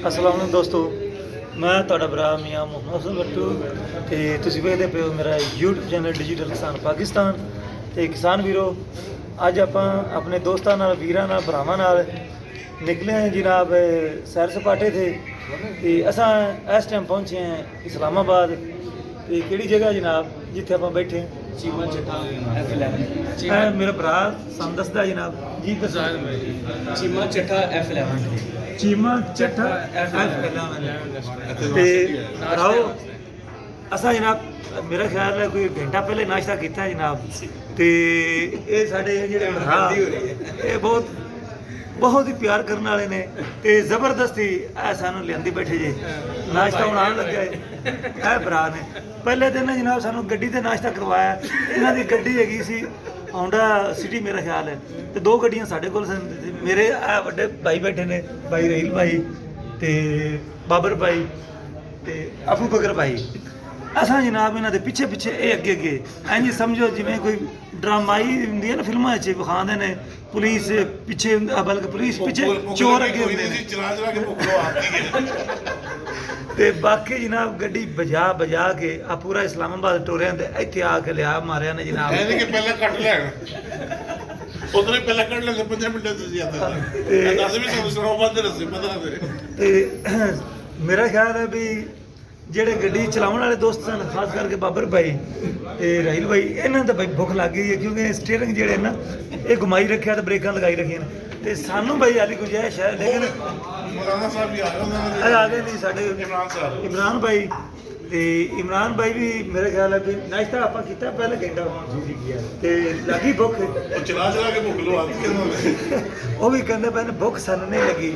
अस्सलाम वालेकुम दोस्तों, मैं ਤੁਹਾਡਾ ਭਰਾ ਮੀਆਂ ਮੁਹੰਮਦ ਹਸਨ ਬੱਟੂ ਤੇ ਤੁਸੀਂ ਵੇਖਦੇ ਪਏ ਹੋ ਮੇਰਾ YouTube ਚੈਨਲ ਡਿਜੀਟਲ ਕਿਸਾਨ ਪਾਕਿਸਤਾਨ। ਤੇ ਕਿਸਾਨ ਵੀਰੋ, ਅੱਜ ਆਪਾਂ ਆਪਣੇ ਦੋਸਤਾਂ ਨਾਲ, ਵੀਰਾਂ ਨਾਲ, ਭਰਾਵਾਂ ਨਾਲ ਨਿਕਲੇ हैं जनाब सैर सपाटे थे। तो असा इस टाइम पहुँचे हैं इस्लामाबाद। तो केड़ी जगह जनाब जिथे आप बैठे चीमा चट्टा F11 मेरा भरा सन दसदा जनाब जी चीमा चट्टा F11 चीमा चट्टा F11 भराओ असा जनाब मेरा ख्याल है कोई घंटा पहले नाश्ता किया जनाब। तो ये साढ़े जेह्ड़े भरा ये बहुत ही प्यार करने वाले ने ते जबरदस्ती सानू लियांदी बैठे जे नाश्ता बनाने लगे है भरा ने। पहले दिन जनाब सानू गड्डी ते नाश्ता करवाया। इन्हां दी गड्डी हैगी सी होंडा सिटी मेरा ख्याल है। तो दो गड्डियां साढ़े कोल सन। मेरे वड्डे भाई बैठे ने, भाई रहील भाई ते बाबर भाई ते अबू बकर भाई। असां जनाब इन्हां दे पिछे पिछे ये अगे अगे इंज समझो जिवें कोई ड्रामाई हुंदी है ना, फिल्मां च विखांदे ने पुलिस पिछे बल्कि पुलिस पिछे चोर अगे हुंदे ने ते बाकी जनाब गड्डी बजा बजा के आ पूरा इस्लामाबाद टोरिया ते इत्थे आके लिया मारिया ने जनाब। ऐ नहीं कि पहले कट लैण उधर ही पहले कट लेंदे 5 मिनट से ज्यादा ते 10 भी इस्लामाबाद दे रस्ते पता दे ते मेरा ख्याल है भी ਜਿਹੜੇ ਗੱਡੀ ਚਲਾਉਣ ਵਾਲੇ ਦੋਸਤ ਸਨ, ਖਾਸ ਕਰਕੇ ਬਾਬਰ ਭਾਈ ਤੇ ਰਾਹੀਲ ਭਾਈ, ਇਹਨਾਂ ਦਾ ਭਾਈ ਭੁੱਖ ਲੱਗ ਗਈ ਹੈ ਕਿਉਂਕਿ ਸਟੀਅਰਿੰਗ ਜਿਹੜੇ ਨਾ ਇਹ ਘੁਮਾਈ ਰੱਖਿਆ ਤੇ ਬ੍ਰੇਕਾਂ ਲਗਾਈ ਰੱਖੀਆਂ ਨੇ। ਤੇ ਸਾਨੂੰ ਭਾਈ ਹਾਲੀ ਗੁੰਜਾਇਸ਼ ਹੈ ਲੇਕਿਨ ਮੌਲਾਨਾ ਸਾਹਿਬ ਵੀ ਆ ਗਏ ਉਹਨਾਂ ਇਹ ਆ ਗਏ ਨਹੀਂ ਸਾਡੇ ਇਮਰਾਨ ਸਾਹਿਬ ਇਮਰਾਨ ਭਾਈ। ਤੇ ਇਮਰਾਨ ਭਾਈ ਵੀ ਮੇਰੇ ਖਿਆਲ ਹੈ ਵੀ ਨਾਸ਼ਤਾ ਆਪਾਂ ਕੀਤਾ ਪਹਿਲੇ ਘੰਟਾ ਤੇ ਲੱਗੀ ਭੁੱਖ। ਉਹ ਚਲਾ ਕੇ ਭੁੱਖ ਲਵਾਤੀ ਉਹਨਾਂ ਨੇ। ਉਹ ਵੀ ਕਹਿੰਦੇ ਪਏ ਨੇ ਭੁੱਖ ਸਾਨੂੰ ਨਹੀਂ ਲੱਗੀ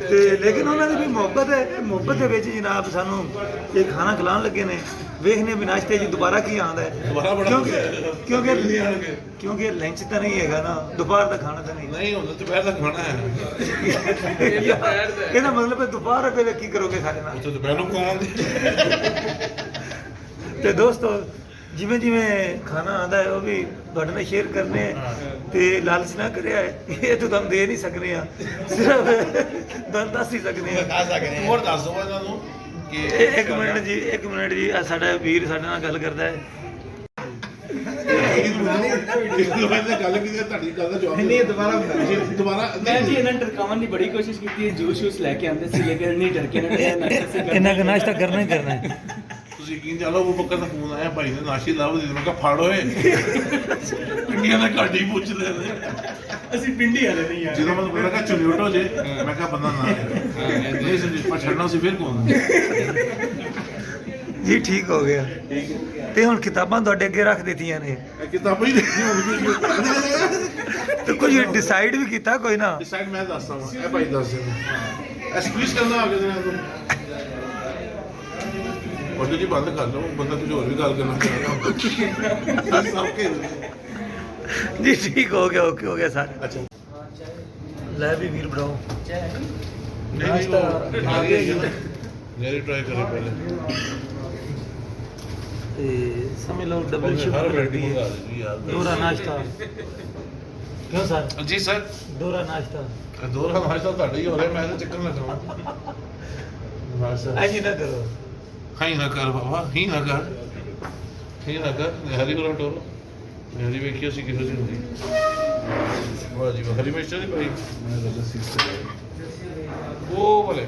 ਤੇ ਲੇਕਿਨ ਉਹਨਾਂ ਦੀ ਵੀ ਮੁਹੱਬਤ ਹੈ। ਇਹ ਮੁਹੱਬਤ ਦੇ ਵਿੱਚ ਜਨਾਬ ਸਾਨੂੰ ਇਹ ਖਾਣਾ ਖਿਲਾਉਣ ਲੱਗੇ ਨੇ। ਵੇਖਨੇ ਵੀ ਨਾਸ਼ਤੇ 'ਚ ਦੁਬਾਰਾ ਕੀ ਆਉਂਦਾ ਹੈ ਕਿਉਂਕਿ ਲੰਚ ਤਾਂ ਨਹੀਂ ਹੈਗਾ ਨਾ, ਦੁਪਹਿਰ ਦਾ ਖਾਣਾ ਤਾਂ ਨਹੀਂ ਹੁੰਦਾ। ਦੁਪਹਿਰ ਦਾ ਖਾਣਾ ਹੈ ਇਹਦਾ ਮਤਲਬ ਹੈ ਦੁਪਹਿਰ ਵੇਲੇ ਕੀ ਕਰੋਗੇ ਸਾਡੇ ਨਾਲ। ਉੱਥੇ ਦੁਪਹਿਰ ਨੂੰ ਖਾਵਾਂਗੇ। ਤੇ ਦੋਸਤੋ ਜਿਵੇਂ ਜਿਵੇਂ ਖਾਣਾ ਆਉਂਦਾ ਹੈ ਉਹ ਵੀ ਤੁਹਾਡੇ ਨਾਲ ਸ਼ੇਅਰ ਕਰਨੇ ਤੇ ਲਾਲਚ ਨਾ ਕਰਿਆ ਇਹ ਤਾਂ ਤੁਹਾਨੂੰ ਦੇ ਨਹੀਂ ਸਕਦੇ ਆ, ਸਿਰਫ ਤੁਹਾਨੂੰ ਦੱਸ ਹੀ ਸਕਦੇ ਆ। ਹੋਰ ਦੱਸ ਦੋ ਇਹਨਾਂ ਨੂੰ ਕਿ ਇੱਕ ਮਿੰਟ ਜੀ ਆ ਸਾਡਾ ਵੀਰ ਸਾਡੇ ਨਾਲ ਗੱਲ ਕਰਦਾ ਹੈ। ਗੱਲ ਕੀਤੀ ਤੁਹਾਡੀ ਗੱਲ ਦਾ ਜਵਾਬ नहीं दोबारा ਦੁਬਾਰਾ मैं जी इन्हें टरकावन की बड़ी कोशिश की थी, जूस शूस लेके आते थे लेकिन नहीं डर के ਇਹਨਾਂ ਦਾ ਨਾਸ਼ਤਾ ਕਰਨਾ ਹੀ ਕਰਨਾ ਹੈ। ਤੁਸੀਂ ਯਕੀਨ ਜਾਣੋ ਉਹ ਬੱਕਰ ਦਾ ਫੋਨ ਆਇਆ, ਭਾਈ ਨੇ ਨਾਸ਼ੀ ਲਾਭ ਦੇ ਮੈਂ ਕਿਹਾ ਫੜ ਓਏ ਪਿੰਡੀਆਂ ਦਾ ਘਾਟੀ ਪੁੱਛਦੇ ਨੇ। ਅਸੀਂ ਪਿੰਡੀ ਵਾਲੇ ਨਹੀਂ ਯਾਰ। ਜਦੋਂ ਮੈਨੂੰ ਪਤਾ ਕਿ ਚੁਣਿਓਟੋ ਜੇ ਮੈਂ ਕਿਹਾ ਬੰਦਾ ਨਾ ਨਹੀਂ ਸੀ ਪਰ ਛੱਡਣਾ ਸੀ ਫਿਰ ਕੌਣ ਜੀ ਠੀਕ ਹੋ ਗਿਆ। ਤੇ ਹੁਣ ਕਿਤਾਬਾਂ ਤੁਹਾਡੇ ਅੱਗੇ ਰੱਖ ਦਿੱਤੀਆਂ ਨੇ ਕਿਤਾਬਾਂ ਹੀ ਦੇਖੀ ਹੋਣੀ ਤੇ ਕੁਝ ਡਿਸਾਈਡ ਵੀ ਕੀਤਾ ਕੋਈ ਨਾ। ਡਿਸਾਈਡ ਮੈਂ ਦੱਸਦਾ ਵਾਂ, ਇਹ ਭਾਈ ਦੱਸ ਦੇ ਐਕਸਕਿਊਜ਼ ਕਰਨਾ ਆ ਕੇ ਦਿਨਾਂ ਤੋਂ ਉਹ ਜੀ ਬੰਦ ਕਰ ਲਓ, ਬੰਦਾ ਕੁਝ ਹੋਰ ਵੀ ਗੱਲ ਕਰਨਾ ਚਾਹੁੰਦਾ ਸਭ ਕੇ ਜੀ ਠੀਕ ਹੋ ਗਿਆ, ਓਕੇ ਹੋ ਗਿਆ ਸਰ। ਅੱਛਾ ਲੈ ਵੀ ਵੀਰ ਬਣਾਓ ਨਹੀਂ ਨਾਸ਼ਤਾ ਆ ਗਿਆ ਜੀ। ਮੇਰੀ ਟਰਾਈ ਕਰੇ ਪਹਿਲੇ ਤੇ ਸਮਝ ਲਓ ਡਬਲ ਹਰ ਸ਼ਿਫਟ ਵੈਰਾਈਟੀ ਕਰਦੀ ਮੰਗਾ ਹੈ। ਦੇ ਜੀ ਯਾਰ ਦੋਹਰਾ ਨਾਸ਼ਤਾ ਕਿਉਂ ਸਰ? ਜੀ ਸਰ ਦੋਹਰਾ ਨਾਸ਼ਤਾ ਦੋਹਰਾ ਨਾਸ਼ਤਾ ਤੁਹਾਡਾ ਹੀ ਹੋ ਰਿਹਾ, ਮੈਂ ਤਾਂ ਚੱਕਰ ਨਾ ਕਰਾਂ ਬਸ ਐਂ ਨਾ ਕਰੋ। ਹੀ ਨਾ ਕਰ ਬਾਬਾ, ਹੀ ਨਾ ਕਰ ਹਰੀ ਕੋਲ ਟੋਰ ਹਰੀ ਵੇਖਿਓ ਸੀ ਕਿਹੋ ਜਿਹੀ ਹੁੰਦੀ। ਵਾਹ ਜੀ ਵਾਹ, ਹਰੀ ਮਿਰਚ ਨਹੀਂ ਭਾਈ ਮੈਂ ਤਾਂ ਦੱਸੀ ਉਹ ਵਾਲੇ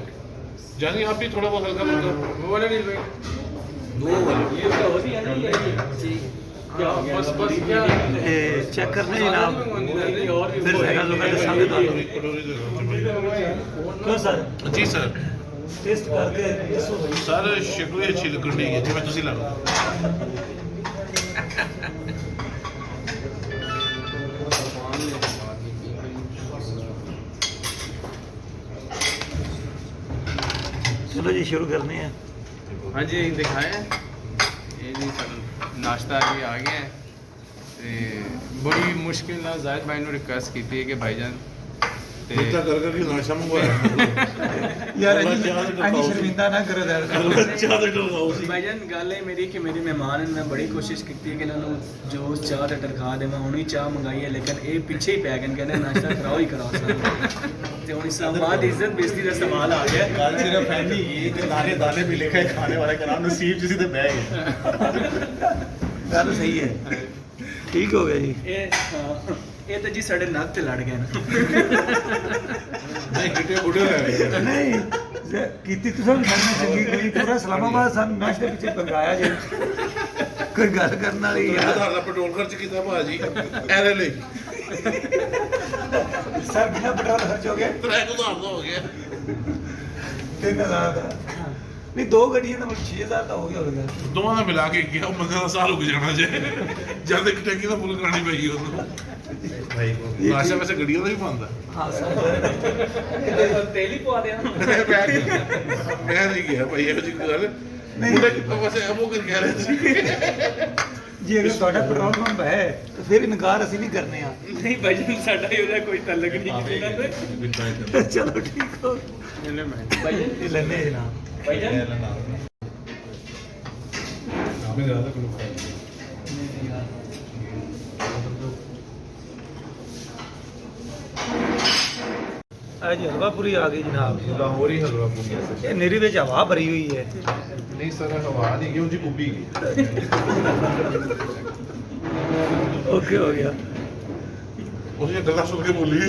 जानी आप भी थोड़ा बहुत हल्का हल्का वो वाले नहीं भाई दो वाले ये क्या होती है ना ये क्या बस क्या चेक करने जनाब और भी फिर जगह लोगों के सामने डालो। क्यों सर? जी सर टेस्ट करके दसो भाई। सर शक्ल अच्छी लग रही है जिवें तुसीं ला चलो जी शुरू करने हैं। हाँ जी दिखाए ये जी सर नाश्ता भी आ गया है ते बड़ी मुश्किल ना जाहिद भाई ने रिक्वेस्ट की थी कि भाईजान इतना कर करके नाशा मंगवाया यार अजी शर्मिंदा ना करो यार। चाह दे डलगाओ सी भाईजान गल है मेरी कि मेरी मेहमान ने मैं बड़ी कोशिश की कि इन्होंने जूस चाह ते टरखा दे, मैं हुणी चाह मंगाई है लेकिन ये पीछे ही पै गए, कहते नाश्ता कराओ ही कराओ सर। ਤੇ ਹੁਣ ਇਸਲਾਮਾਬਾਦ ਦੀ ਇੱਜ਼ਤ ਬੇਇੱਜ਼ਤੀ ਦਾ ਸਵਾਲ ਆ ਗਿਆ। ਗੱਲ ਸਿਰਫ ਹੈ ਨਹੀਂ ਕਿ ਦਾਣੇ ਦਾਣੇ ਵੀ ਲਿਖੇ ਖਾਣੇ ਵਾਲੇ ਕਰਾ ਨਸੀਬ ਜਿਸ ਤੇ ਬਹਿ ਗਏ। ਗੱਲ ਸਹੀ ਹੈ, ਠੀਕ ਹੋ ਗਿਆ ਜੀ। ਇਹ ਤਾਂ ਜੀ ਸਾਡੇ ਨੱਕ ਤੇ ਲੜ ਗਏ ਨਾ। ਨਹੀਂ ਕਿਤੇ ਬੁੱਢੇ ਲੈ ਗਏ। ਨਹੀਂ ਕੀਤੀ ਤੁਸੀਂ ਚੰਗੀ ਗਈ, ਪੂਰਾ ਇਸਲਾਮਾਬਾਦ ਸਾਨੂੰ ਨਾਸ਼ਤੇ ਪਿੱਛੇ ਪੰਗਾਇਆ ਜੇ ਕੋਈ ਗੱਲ ਕਰਨ ਵਾਲੀ ਯਾਰ। ਦਾ ਪੈਟਰੋਲ ਖਰਚ ਕੀਤਾ ਭਾਜੀ ਇਹਦੇ ਲਈ ਸਰ ਕਿੰਨਾ ਪੈਟਰੋਲ ਖਰਚ ਹੋ ਗਿਆ? 3000 ਦਾ ਹੋ ਗਿਆ। 3000 ਦਾ ਨਹੀਂ, 2 ਗੱਡੀਆਂ ਦਾ 6000 ਦਾ ਹੋ ਗਿਆ ਹੋਵੇਗਾ। ਦੋਵਾਂ ਦਾ ਮਿਲਾ ਕੇ ਗਿਆ, ਉਹ ਬੰਦੇ ਦਾ ਸਾਲ ਰੁਕ ਜਾਣਾ ਜੇ ਜਦ ਇੱਕ ਟੈਂਕੀ ਦਾ ਫੁੱਲ ਕਰਾਣੀ ਪਈ ਉਹਨੂੰ। ਆਸ਼ਾ ਵੈਸੇ ਗੱਡੀਆਂ ਦਾ ਵੀ ਪਾਉਂਦਾ। ਹਾਂ ਸਰ ਤੇਲ ਹੀ ਪਵਾ ਦੇਣਾ। ਮੈਂ ਨਹੀਂ ਗਿਆ ਭਾਈ ਇਹੋ ਜਿਹੀ ਗੱਲ ਮੁੰਡੇ ਵੈਸੇ ਉਹ ਕਰ ਕਹਿ ਰਹੇ ਸੀ। ਜੀ ਅਗਰ ਤੁਹਾਡਾ ਪੈਟਰੋਲ ਪੰਪ ਹੈ ਤਾਂ ਫਿਰ ਇਨਕਾਰ ਅਸੀਂ ਨਹੀਂ ਕਰਨੇ ਆ। ਨਹੀਂ ਭਾਈ ਜੀ, ਸਾਡਾ ਹੀ ਉਹਦਾ ਕੋਈ ਤਾਲੁਕ ਨਹੀਂ। ਚਲੋ ਠੀਕ ਹੋ ਭਾਈ ਇਹ ਲੈਣੇ ਜਨਾਬ। ਭਾਈ ਜਾਨ ਆ ਜੀ ਹਲਵਾ ਪੂਰੀ ਆ ਗਈ ਜਨਾਬ। ਲਾਹੌਰੀ ਹਲਵਾ ਪੂਰੀ ਇਹ ਨੇਰੀ ਵਿੱਚ ਹਵਾ ਭਰੀ ਹੋਈ ਹੈ। ਨਹੀਂ ਸਰ ਹਵਾ ਨਹੀਂ ਗਈ, ਉਹ ਜੀ ਕੁੱਬੀ ਗਈ। ਓਕੇ ਹੋ ਗਿਆ। ਉਹਦੀਆਂ ਗੱਲਾਂ ਸੁਣ ਕੇ ਬੋਲੀ।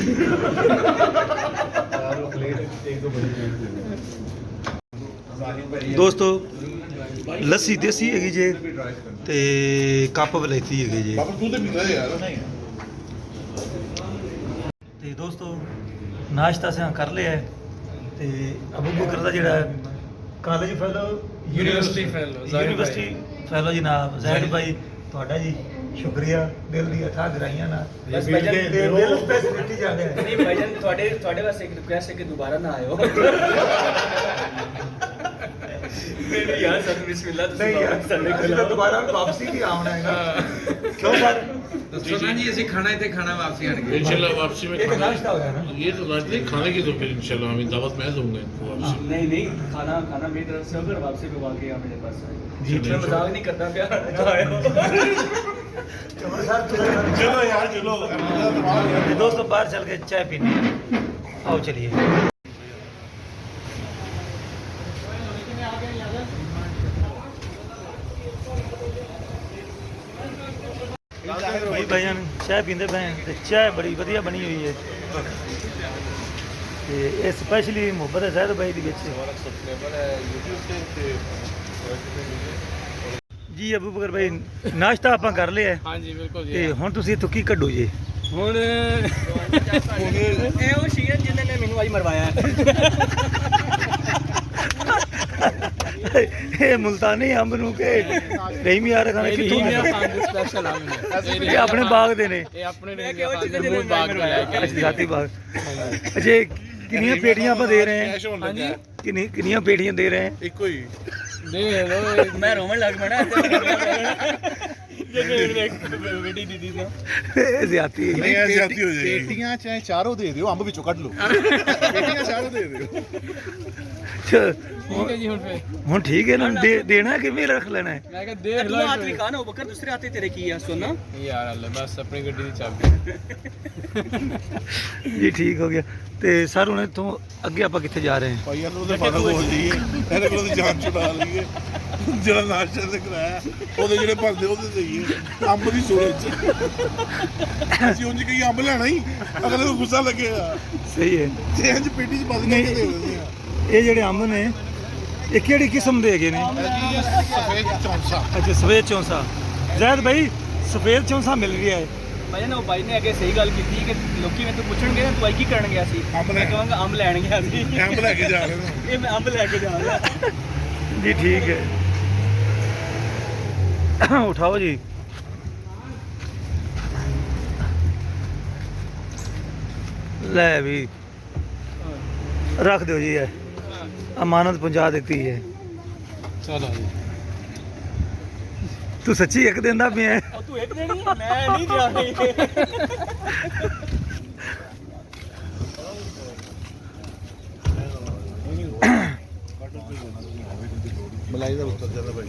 ਦੋਸਤੋ ਲੱਸੀ ਦੇਸੀ ਹੈਗੀ ਜੇ ਤੇ ਕੱਪ ਵਲੈਤੀ ਹੈਗੇ ਜੇ। ਬਾਬਾ ਤੂੰ ਤੇ ਪੀਂਦਾ ਯਾਰ। ਤੇ ਦੋਸਤੋ ਨਾਸ਼ਤਾ ਅਸੀਂ ਕਰ ਲਿਆ ਹੈ ਤੇ ਅਬੂ ਬਕਰ ਦਾ ਜਿਹੜਾ ਕਾਲਜ ਫੈਲੋ University fellow, ਜ਼ਾਹਿਰ ਯੂਨੀਵਰਸਿਟੀ ਫੈਲੋ ਜਨਾਬ ਜ਼ੈਦ ਭਾਈ, ਤੁਹਾਡਾ ਜੀ ਸ਼ੁਕਰੀਆ ਦਿਲ ਦੀ ਅਥਾਹ ਗਰਾਈਆਂ ਨਾਲ। ਬਸ ਭਾਈ ਜਾਨ ਦਿਲ ਸਪੈਸ਼ਲਿਟੀ ਜਾਂਦੇ ਆ। ਨਹੀਂ ਭਾਈ ਜਾਨ, ਤੁਹਾਡੇ ਵਾਸਤੇ ਇੱਕ ਰਿਕੁਐਸਟ ਹੈ ਕਿ ਦੁਬਾਰਾ ਨਾ ਆਇਓ। ਨਹੀਂ ਯਾਰ, ਸਾਨੂੰ ਬਿਸਮਿਲ੍ਲਾ ਨਹੀਂ ਯਾਰ ਅਸੀਂ ਤਾਂ ਦੁਬਾਰਾ ਵਾਪਸੀ ਵੀ ਆਉਣਾ ਹੈਗਾ। ਕਿਉਂ ਸਰ? सुना जी ऐसे खाना है तो खाना वापसी आने के इंशाल्लाह वापसी में ये तो खाना नाश्ता हो गया ना? ये तो नाश्ता नहीं, खाने की तो फिर इंशाल्लाह हमें दावत मैं दूंगा इनको वापसी। नहीं खाना मेरी तरफ से अगर वापसी पे वाकई मेरे पास जी, मैं मजाक नहीं करता प्यार। चलो सर चलो यार चलो। दोस्तों बाहर चल के चाय पीने हैं। आओ चलिए। भाई भाईजान चाय पींदे पे ते चाय बड़ी वधिया बनी हुई है ते ये स्पेशली मुहब्बत है ज़ैद भाई दी विच। जी अबू बकर भाई नाश्ता ਆਪਾਂ ਕਰ ਲਿਆ हाँ जी बिल्कुल जी। ਤੇ ਹੁਣ ਤੁਸੀਂ ਇੱਥੋਂ ਕੀ ਕੱਢੋ ਜੀ? ਹੁਣ ਇਹ ਉਹ ਸ਼ੀਅਰ ਜਿਹਨੇ ਨੇ ਮੈਨੂੰ ਅੱਜ ਮਰਵਾਇਆ ਹੈ। ਇਹ ਮੁਲਤਾਨੀ ਅੰਬ ਨੂੰ ਕਿ ਰਹੀਮੀ ਆ ਰਖਾਣੇ ਕਿੱਥੋਂ ਨੇ? स्पेशल ਇਹ ਆਪਣੇ ਬਾਗ ਦੇ ਨੇ। ये अपने महमूद बाग का है। ਅਸ਼ਰਾਤੀ ਬਾਗ। ਅਜੇ ਕਿੰਨੀਆਂ ਪੇਟੀਆਂ ਆਪਾਂ ਦੇ ਰਹੇ कैश हैं? होने लगा है। ਕਿੰਨੀਆਂ ਪੇਟੀਆਂ ਦੇ ਰਹੇ हैं? इको ही दे लो ਮੈਂ ਰੋਵਣ ਲੱਗ ਪੈਣਾ। बेटी दीदी तो ਇਹ ਜ਼ਿਆਤੀ ਹੈ। नहीं ऐसी आती हो जाएगी। ਪੇਟੀਆਂ ਚਾਹੇ ਚਾਰੋਂ ਦੇ ਦਿਓ, ਅੰਬ ਵਿੱਚੋਂ ਕੱਢ ਲਓ। ਪੇਟੀਆਂ ਚਾਰੋਂ ਦੇ ਦਿਓ। ठीक है जी। हुन फिर ਹੁਣ ਠੀਕ ਹੈ ਨਾ? ਦੇਣਾ ਕਿਵੇਂ ਰੱਖ ਲੈਣਾ ਹੈ? मैं कहा देख ਤੂੰ लो ਹੱਥ ਵੀ ਖਾਣਾ ਬਕਰ, ਦੂਸਰੇ ਹੱਥੇ ਤੇਰੇ ਕੀ ਆ ਸੁਣ। यार अल्लाह बस अपनी गड्डी दी चाबी। ਜੀ ਠੀਕ ਹੋ ਗਿਆ। ਤੇ ਸਰ ਹੁਣ ਇੱਥੋਂ ਅੱਗੇ ਆਪਾਂ ਕਿੱਥੇ ਜਾ ਰਹੇ ਹਾਂ? ਭਾਈ ਇਹਨੂੰ ਤੇ ਪਤਾ ਬੋਲ ਦਈਏ, ਇਹਦੇ ਕੋਲੋਂ ਦੀ ਜਾਨ ਛੁਡਾ ਲਈਏ। ਜਿਹੜਾ ਨਾਸ਼ਤੇ ਤੇ ਕਰਾਇਆ ਉਹਦੇ ਜਿਹੜੇ ਭਰਦੇ ਉਹਦੇ ਦੇਈਏ ਅੰਬ ਦੀ ਸੂਰਤ ਚ। ਅਸੀਂ ਉਂਝ ਕਹੀ ਅੰਬ ਲੈਣਾ ਹੀ, ਅਗਲੇ ਨੂੰ ਗੁੱਸਾ ਲੱਗੇਗਾ ਸਹੀ ਹੈ। ਤੇ ਇੰਝ ਪੇਟੀ ਚ ਬੰਦ ਕਰਕੇ ਦੇ ਦਿੰਦੇ ਆ। ਇਹ ਜਿਹੜੇ ਅੰਬ ਨੇ ਇਹ ਕਿਹੜੀ ਕਿਸਮ ਦੇ ਹੈਗੇ ਨੇ? ਸਫੇਦ ਚੌਂਸਾ। ਅੱਛਾ ਸਫੇਦ ਚੌਂਸਾ। ਜ਼ੈਦ ਭਾਈ ਸਫੇਦ ਚੌਂਸਾ ਮਿਲ ਰਿਹਾ ਹੈ। ਭਾਈ ਨਾ ਉਹ ਬਾਈ ਨੇ ਅੱਗੇ ਸਹੀ ਗੱਲ ਕੀਤੀ ਕਿ ਲੋਕੀ ਮੈਨੂੰ ਪੁੱਛਣਗੇ ਨਾ ਤੂੰ ਅੱਜ ਕੀ ਕਰਨ ਗਿਆ ਸੀ, ਅੰਬ ਮੈਂ ਲੈਣ। ਕਹਾਂਗਾ ਅੰਬ ਲੈਣ ਗਿਆ ਸੀ। ਅੰਬ ਲੈ ਕੇ ਜਾ ਰਹੇ ਨੇ। ਇਹ ਮੈਂ ਅੰਬ ਲੈ ਕੇ ਜਾ ਰਿਹਾ। ਜੀ ਠੀਕ ਹੈ। ਉਠਾਓ ਜੀ। ਲੈ ਵੀ ਰੱਖ ਦਿਓ ਜੀ, ਇਹ ਅਮਾਨਤ ਪਹੁੰਚਾ ਦਿੱਤੀ ਹੈ। चलो जी। ਤੂੰ ਸੱਚੀ ਇੱਕ ਦਿਨ ਦਾ ਪਿਆ ਹੈ? ਉਹ ਤੂੰ ਇੱਕ ਦੇਣੀ ਹੈ, ਮੈਂ ਨਹੀਂ ਜਾਣੀ। ਮਲਾਈ ਦਾ ਉੱਤਰ ਜਾਂਦਾ ਭਾਈ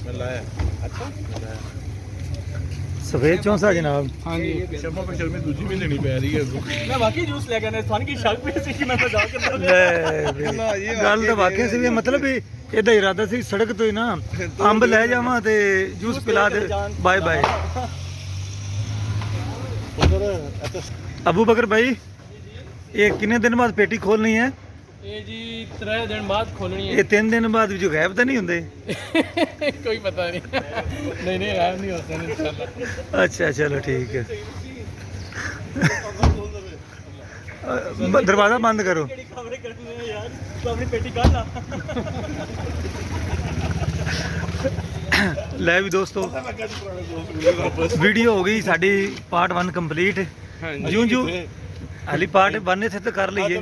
ਮੈਂ ਲਾਇਆ। ਅੱਛਾ सफेद चौंसा जनाब। हाँ जी ਸ਼ਰਮਾ ਪਰ ਸ਼ਰਮੇ ਦੂਜੀ ਵੀ ਦੇਣੀ ਪੈ ਰਹੀ ਹੈ ਅੱਗੋਂ। मैं वाकई जूस लेके आने थान की शक भी सी कि मैं मजाक कर रहा ਲੈ ਵੀ, ਗੱਲ ਤਾਂ ਵਾਕਿਆ ਸੀ ਵੀ ਮਤਲਬ ਵੀ ਇਹਦਾ ਇਰਾਦਾ ਸੀ ਸੜਕ ਤੋਂ ਹੀ ਨਾ ਅੰਬ ਲੈ ਜਾਵਾਂ ਤੇ ਜੂਸ ਪਿਲਾ ਦੇ। ਬਾਏ ਬਾਏ अबू बकर भाई, ये कितने दिन बाद पेटी खोलनी है? ये जी 3 दिन बाद खोलनी ये 3 दिन बाद जो गायब तो नहीं होंगे? कोई पता नहीं नहीं गायब नहीं होते इंशाल्लाह। अच्छा चलो ठीक है। दरवाज़ा बंद करो। खबरें करनी है यार, तो अपनी पेटी काट ला। ਲੈ ਵੀ ਦੋਸਤੋ, ਵੀਡੀਓ ਹੋ ਗਈ ਸਾਡੀ ਪਾਰਟ 1 ਕੰਪਲੀਟ। ਜੂੰ ਜੂੰ ਹਾਲੀ ਪਾਰਟ 1 ਇੱਥੇ ਤਾਂ ਕਰ ਲਈਏ,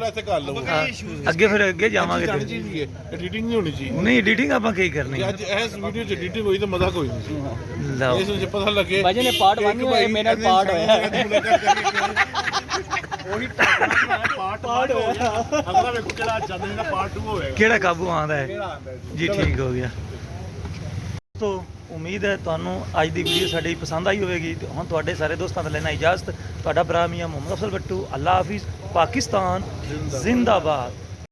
ਅੱਗੇ ਫਿਰ ਅੱਗੇ ਜਾਵਾਂਗੇ। ਐਡੀਟਿੰਗ ਨਹੀਂ ਹੋਣੀ ਚਾਹੀਦੀ। ਨਹੀਂ ਐਡੀਟਿੰਗ ਆਪਾਂ ਕੀ ਕਰਨੀ ਜੇ ਅੱਜ ਇਸ ਵੀਡੀਓ 'ਚ ਐਡੀਟਿੰਗ ਹੋਈ ਤਾਂ ਮਜ਼ਾ ਕੋਈ ਨਹੀਂ ਸੀ। ਲਓ ਇਸ ਨੂੰ ਪਤਾ ਲੱਗੇ भाजी ने पार्ट 1 होया, मेरा पार्ट होया ਉਹੀ ਪਾਰਟ ਹੋਇਆ ਅਗਲਾ ਵੇਖੋ ਕਿਹੜਾ ਚੱਲ ਰਿਹਾ ਪਾਰਟ 2 ਹੋਵੇਗਾ। ਕਿਹੜਾ ਕਾਬੂ ਆਉਂਦਾ ਹੈ ਕਿਹੜਾ ਆਉਂਦਾ ਜੀ। ਠੀਕ ਹੋ ਗਿਆ ਦੋਸਤੋ, ਉਮੀਦ ਹੈ ਤੁਹਾਨੂੰ ਅੱਜ ਦੀ ਵੀਡੀਓ ਸਾਡੀ ਪਸੰਦ ਆਈ ਹੋਵੇਗੀ। ਤੇ ਹੁਣ ਤੁਹਾਡੇ ਸਾਰੇ ਦੋਸਤਾਂ ਤੋਂ ਲੈਣਾ ਇਜਾਜ਼ਤ। ਤੁਹਾਡਾ ਭਰਾ ਮੀਆਂ ਮੁਹੰਮਦ ਅਫਜ਼ਲ ਬੱਟੂ। ਅੱਲਾ ਹਾਫਿਜ਼। ਪਾਕਿਸਤਾਨ ਜ਼ਿੰਦਾਬਾਦ।